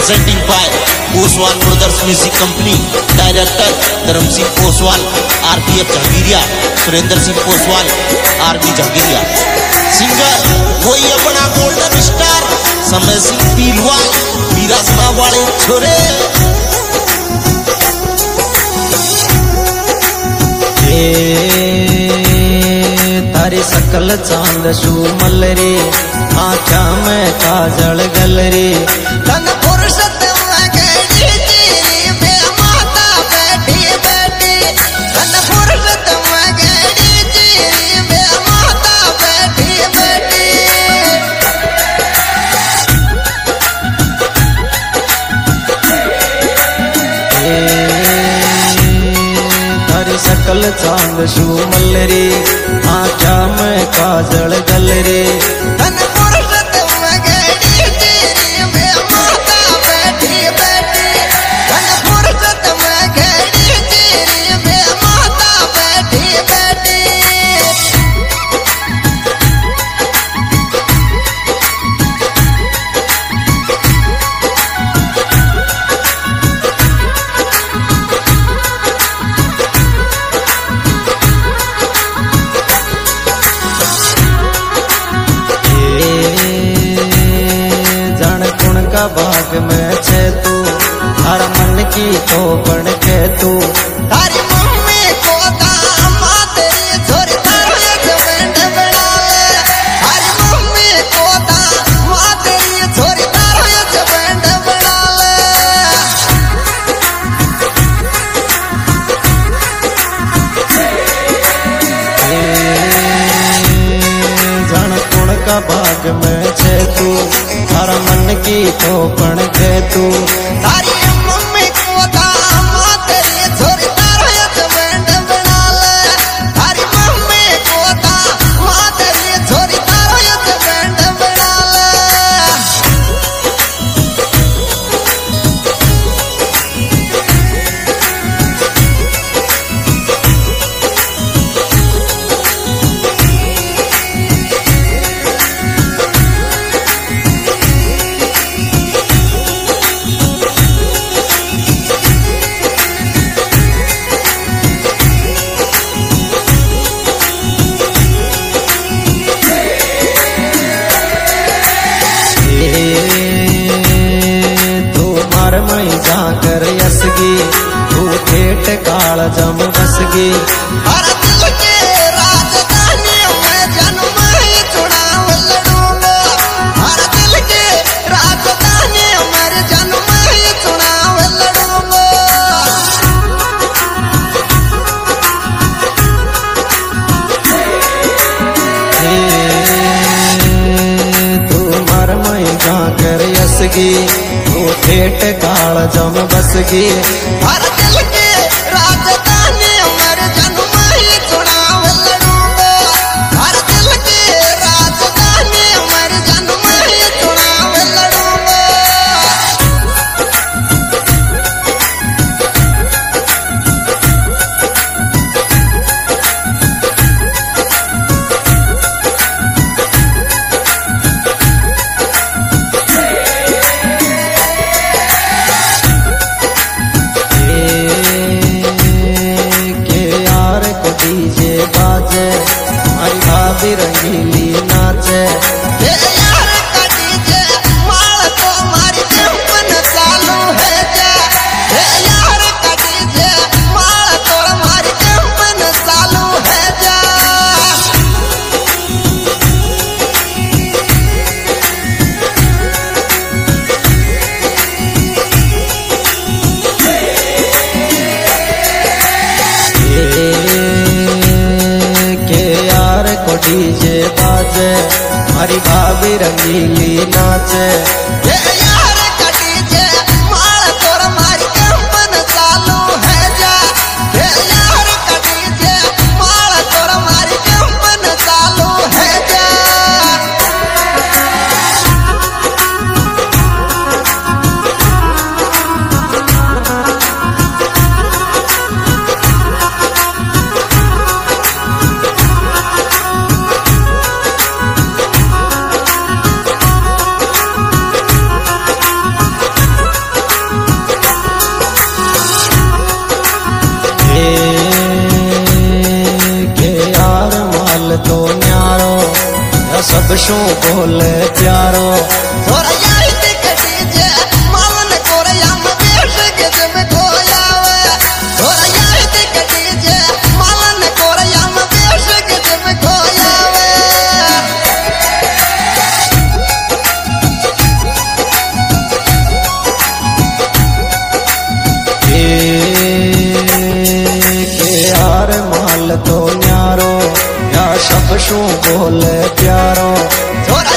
presenting by Oswal Brothers Music Company, Director Dharam Singh Oswal, RPF Jahangiriya, Surendra Singh Oswal, RB Jahangiriya. Singer वही अपना golden star समय सिंह पीलवाल, विरासना वाले छोरे। तारी सकल चांद शूमल रे, आँखा में काजल गल रे, तन फुर्सत में गई तेरी बे माता बैठी बैठी, तन फुर्सत में गई तेरी बे माता बैठी बैठी। तारी सकल चांद शूमल रे, आँखा में काजल गल रे, तन फुर्सत में गई तेरी बे माता बैठी बैठी, तन फुर्सत में गई तेरी बे माता बैठी बैठी। बाग में छे तू, हर मन की तो बन के तू, तारी मम्मी को दामा तेरी छोरी तारे जबंड बनावे, तारी मम्मी को दामा तेरी छोरी तारे जबंड बनावे। जान कुण का बाग में छे तू, हर मन की तो बन के तू, तारी मम्मी को दामा तेरी छोरी तारे जबंड बनावे, तारी मम्मी को दामा तेरी छोरी तारे जबंड बनावे। मई जाकर यसगी, तू ठेठ काल जम बसगी, हर दिल के राजधानी में जन्म ही चुनाव लड़ूंगा, हर दिल के राजधानी में जन्म ही चुनाव लड़ूंगा। तू मर मई जाकर यसगी, ठेठ काल जम बसगी, हर दिल के राजधानी मर जन्म ही चुनाव लड़ूंगा, हर दिल के राजधानी मर जन्म ही चुनाव लड़ूंगा। भाभी रंगीली नाचे, यार का डीजे माल तो मारी चंपन चालू है जा, यार का डीजे माल तो मारी चंपन चालू है जा। डीजे बाजे, हमारी भाभी रंगीली नाचे, यार का डीजे माल तोर मारी कंपन चालू है जा, यार का डीजे माल तोर मारी कंपन चालू है जा। माल तो न्यारो या सब शो बोले प्यारो थोड़ा यार टिकटी जे मालन कोरिया में बेश के जब खोयावे थोड़ा यार टिकटी जे मालन कोरिया में बेश के जब खोयावे के यार माल तो न्यारो या सब शो बोले प्यारो थोड़ा